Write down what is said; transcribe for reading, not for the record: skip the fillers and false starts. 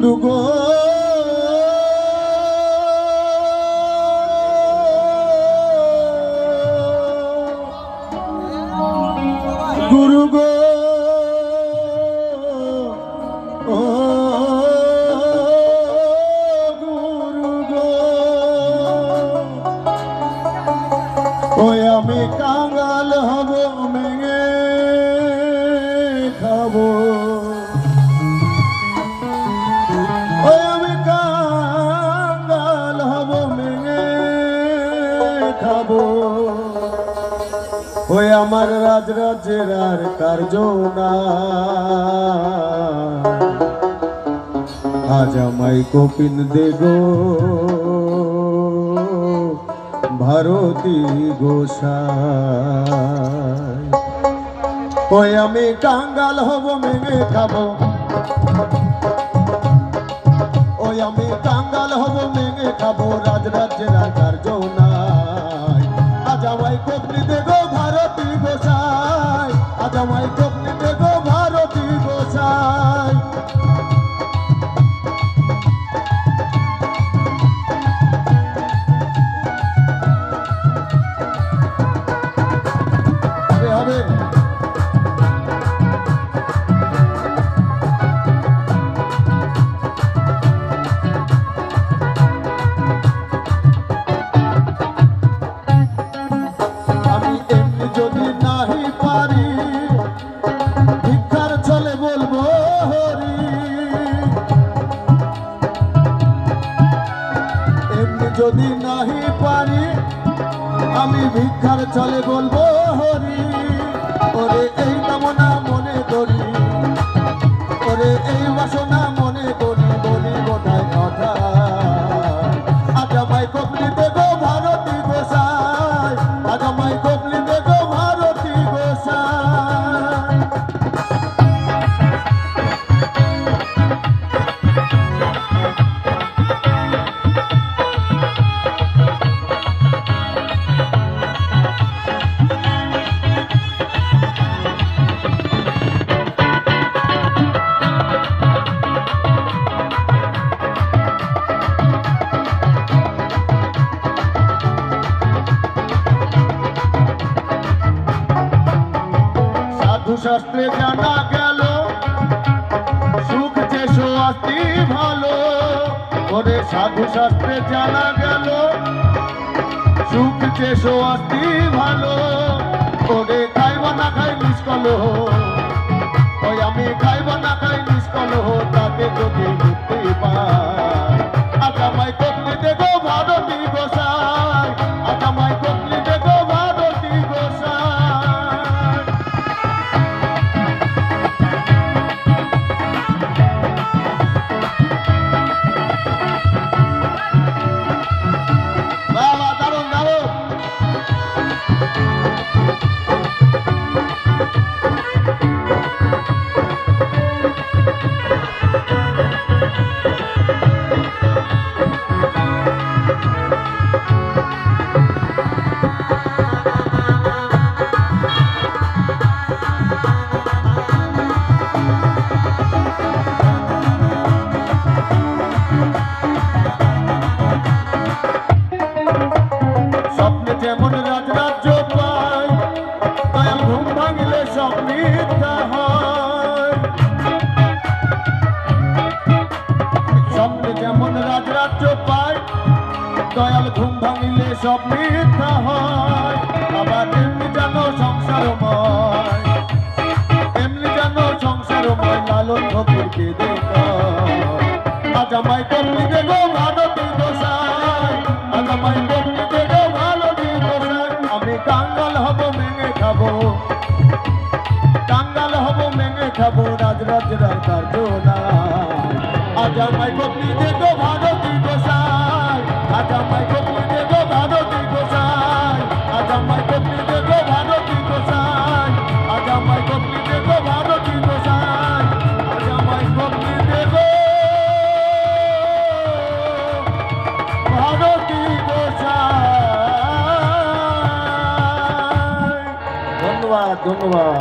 गुरु गो गुरु गो ओ गुरु गो ओए आमी कांगाल हबो मेंगे खाबो ওই আমার রাজ রাজ্যের আর কার্য না আজ আমায় কপিন দেগো ভারতী গোসাই ওই আমি কাঙ্গাল হব মেঘে খাবো ওই আমি কাঙ্গাল হব মেঘে খাবো রাজ রাজ্যের আর কার্য নাই আজ আমায় কপিন দেগো ভারতী গোসাই আজ আমায় কপিন দেগো ভারতী গোসাই হবে যদি নাহি পারি ভিক্ষার চলে বলবো হরি এমনি যদি নাহি পারি আমি ভিক্ষার চলে বলবো হরি ওরে এই কামনা মনে করি ওরে এই বাসনা মনে করি বলি বোধহয় কথা আজ আমায় কপলি দেগো ভারতী গোসাই আজ আমায় কপলি দেগো ভারতী গোসাই শাস্ত্রে জানা গেল সুখ যে সোয়াস্তি ভালো ওরে সাধু শাস্ত্রে জানা গেল সুখ যে সোয়াস্তি ভালো ওরে খাইব না খাই নিষ্কল ওই আমি খাইব না খাই নিষ্কল তাতে যদি মুক্তি পাই আজ আমায় কপলি দেগো ভারতী গোসাই আজ আমায় কপলি দেগো ভারতী গোসাই যেমন রাজ রাজ্য পাই দয়াল ঘুম ভাঙিলে সব মিথ্যা হয় স্বপ্নে যেমন রাজ রাজ্য পাই দয়াল ঘুম ভাঙিলে সব মিথ্যা হয় আবার এমনি জানো সংসারময় এমনি জানো সংসারময় লালন ফকির কেঁদে আজ আমায় কপলি দেগো ভারতী গোসাই আজ আমায় কপলি দেগো আমি কাঙ্গাল হব মেঙে খাবো কাঙ্গাল হব মেঙে খাবো রাজ রাজ্যের আর কার্য নাই আজ আমায় কপলি দেগো ভারতী গোসাই আজ আমায় কপলি দেগো ভারতী গোসাই আজ আমায় কপলি দেগো ভারতী গোসাই আজ আমায় কপলি দেগো ভারতী গোসাই আজ আমায় কপলি দেগো ভারতী গোসাই ধন্যবাদ।